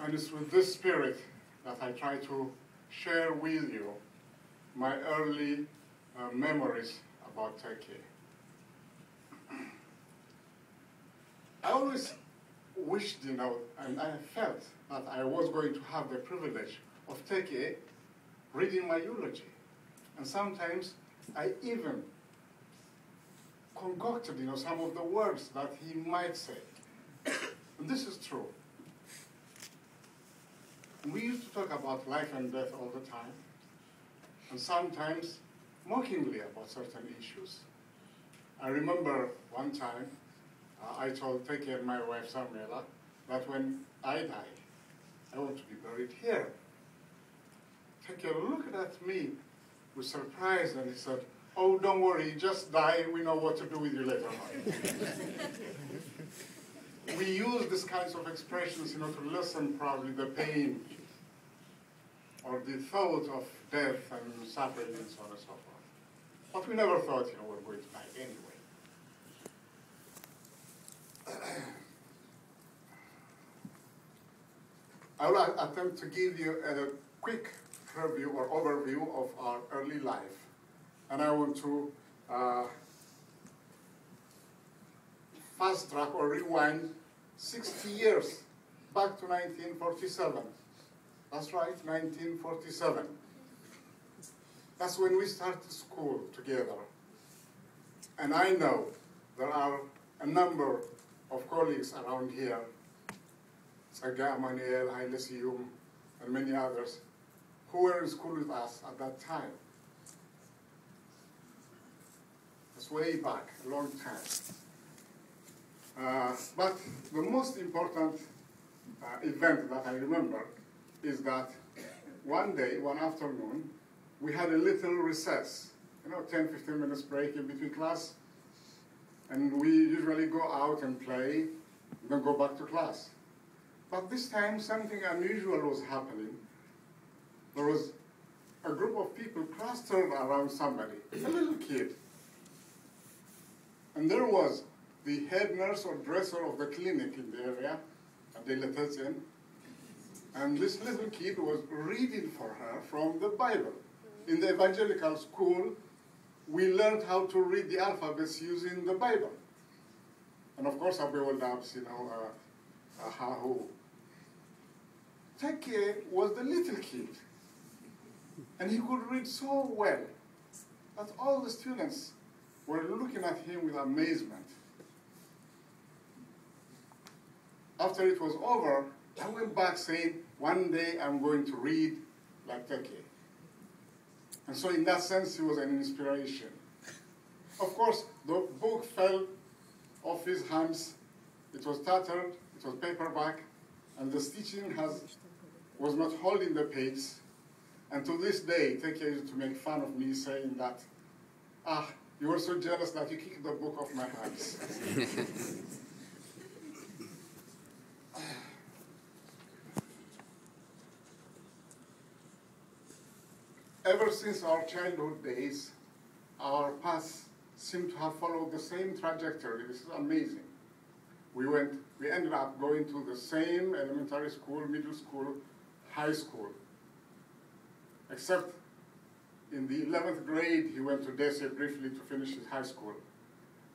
And it's with this spirit that I try to share with you my early memories about Tekie. I always wished, and I felt that I was going to have the privilege of Tekie reading my eulogy. And sometimes I even concocted, some of the words that he might say. And this is true. We used to talk about life and death all the time, and sometimes mockingly about certain issues. I remember one time I told Tekie and my wife Samuela that when I die, I want to be buried here. Tekie looked at me with surprise and he said, "Oh, don't worry, just die, we know what to do with you later on." We use these kinds of expressions, to lessen probably the pain or the thought of death and suffering and so on and so forth. But we never thought, we're going to die anyway. I will attempt to give you a quick review or overview of our early life. And I want to fast track or rewind 60 years back to 1947. That's right, 1947. That's when we started school together. And I know there are a number of colleagues around here, Saga, Manuel, Haile Siyum, and many others, who were in school with us at that time. It's way back, a long time. But the most important event that I remember is that one day, one afternoon, we had a little recess, 10, 15 minutes break in between class, and we usually go out and play, then go back to class. But this time, something unusual was happening. There was a group of people clustered around somebody, a little kid. And there was the head nurse or dresser of the clinic in the area, and they let us in. And this little kid was reading for her from the Bible. In the evangelical school, we learned how to read the alphabets using the Bible. And of course, Abewaldabs, Hahu. Tekie was the little kid. And he could read so well that all the students were looking at him with amazement. After it was over, I went back saying, one day I'm going to read like Tekie. And so in that sense, he was an inspiration. Of course, the book fell off his hands. It was tattered, it was paperback, and the stitching was not holding the page. And to this day, Tekie used to make fun of me saying that, you were so jealous that you kicked the book off my hands. Ever since our childhood days, our paths seem to have followed the same trajectory. This is amazing. We ended up going to the same elementary school, middle school, high school. Except in the 11th grade, he went to Berhe briefly to finish his high school.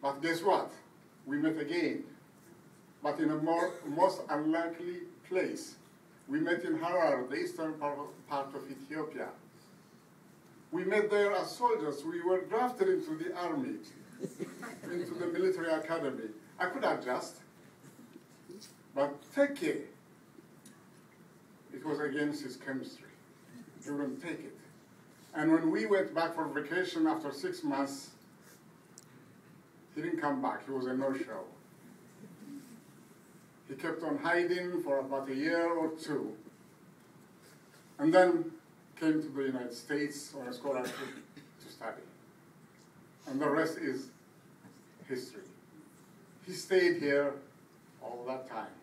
But guess what? We met again, but in a most unlikely place. We met in Harar, the eastern part of Ethiopia. We met there as soldiers. We were drafted into the army, into the military academy. I could adjust, but Tekie, it was against his chemistry. He wouldn't take it. And when we went back for vacation after 6 months, he didn't come back. He was a no-show. He kept on hiding for about a year or two, and then came to the United States on a scholarship to study. And the rest is history. He stayed here all that time.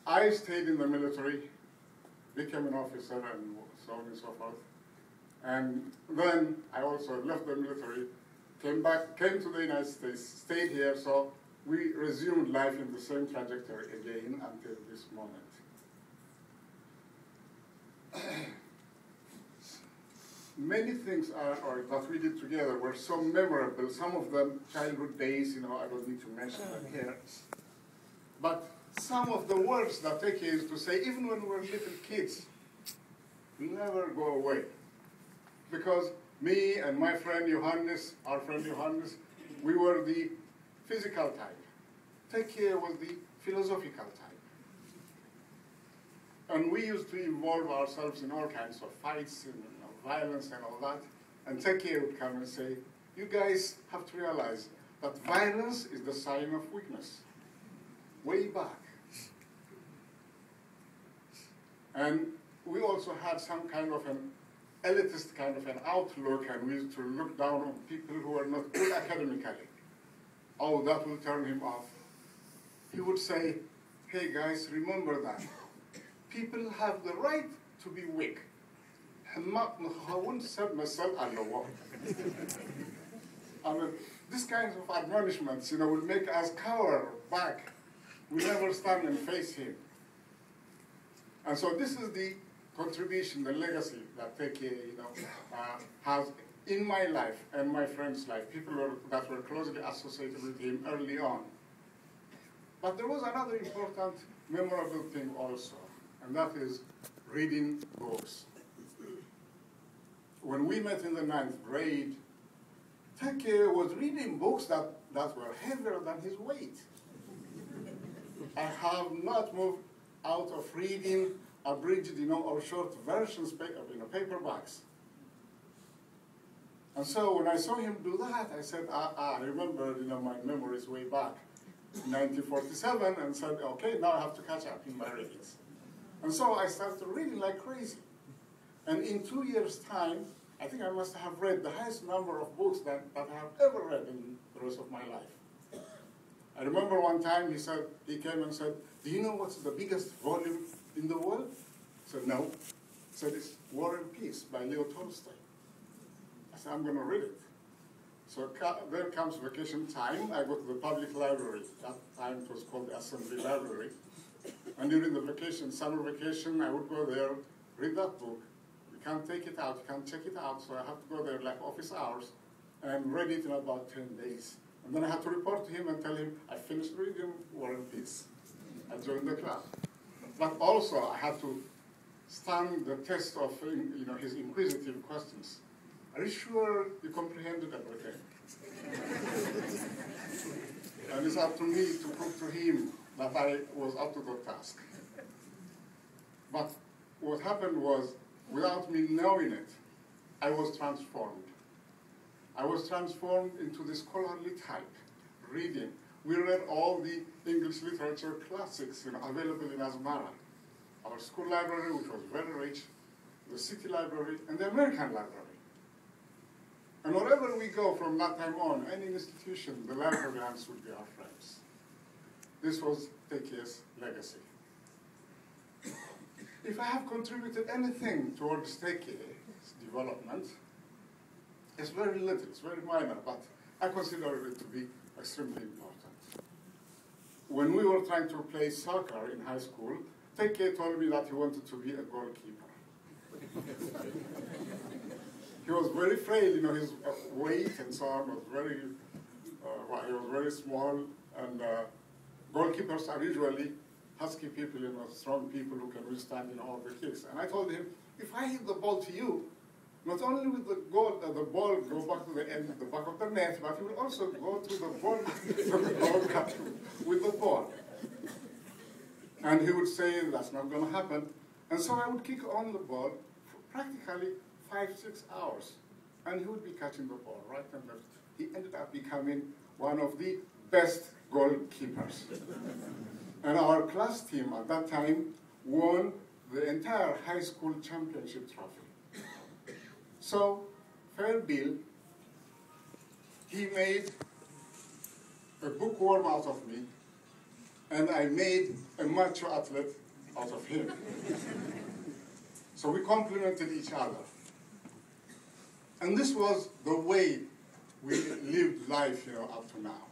I stayed in the military, became an officer, and so on and so forth. And then I also left the military, came to the United States, stayed here, so we resumed life in the same trajectory again until this moment. Many things that we did together were so memorable. Some of them childhood days, I don't need to mention them here. But some of the words that Tekie used to say, even when we were little kids, never go away. Because me and my friend Johannes, our friend Johannes, we were the physical type. Tekie was the philosophical type. And we used to involve ourselves in all kinds of fights and violence and all that. And Tekie would come and say, you guys have to realize that violence is the sign of weakness. Way back. And we also had some kind of an elitist kind of an outlook, and we used to look down on people who were not good academically. Oh, that will turn him off. He would say, hey guys, remember that. People have the right to be weak. I mean, these kinds of admonishments, will make us cower back. We never stand and face him. And so this is the contribution, the legacy that Tekie, has in my life and my friend's life, people that were closely associated with him early on. But there was another important, memorable thing also, and that is reading books. When we met in the 9th grade, Tekie was reading books that were heavier than his weight. I have not moved out of reading abridged, or short versions, paperbacks. And so when I saw him do that, I said, I remember, my memories way back in 1947, and said, okay, now I have to catch up in my readings. And so I started reading like crazy. And in 2 years' time, I think I must have read the highest number of books that I have ever read in the rest of my life. I remember one time he came and said, do you know what's the biggest volume in the world? I said, no. He said, it's War and Peace by Leo Tolstoy. I said, I'm going to read it. So there comes vacation time. I go to the public library. That time it was called the Assembly Library. And during the vacation, summer vacation, I would go there, read that book. You can't take it out, you can't check it out, so I have to go there like office hours and read it in about 10 days. And then I had to report to him and tell him, I finished reading War and Peace. I joined the club. But also, I had to stand the test of his inquisitive questions. Are you sure you comprehended everything? And it's up to me to prove to him that I was up to the task. But what happened was, without me knowing it, I was transformed. I was transformed into the scholarly type, reading. We read all the English literature classics available in Asmara. Our school library, which was very rich, the city library, and the American library. And wherever we go from that time on, any institution, the librarians would be our friends. This was Tekie's legacy. If I have contributed anything towards Tekie's development, it's very little, it's very minor, but I consider it to be extremely important. When we were trying to play soccer in high school, Tekie told me that he wanted to be a goalkeeper. He was very frail, his weight and so on was very, he was very small, and goalkeepers are usually husky people, strong people who can withstand, all the kicks. And I told him, if I hit the ball to you, not only will the ball go back to the end of the back of the net, but it will also go to the ball, with the ball. And he would say, that's not going to happen. And so I would kick on the ball for practically 5-6 hours. And he would be catching the ball right and left. He ended up becoming one of the best goalkeepers. And our class team at that time won the entire high school championship trophy. So, fair bill, he made a bookworm out of me, and I made a macho athlete out of him. So we complemented each other. And this was the way we lived life, up to now.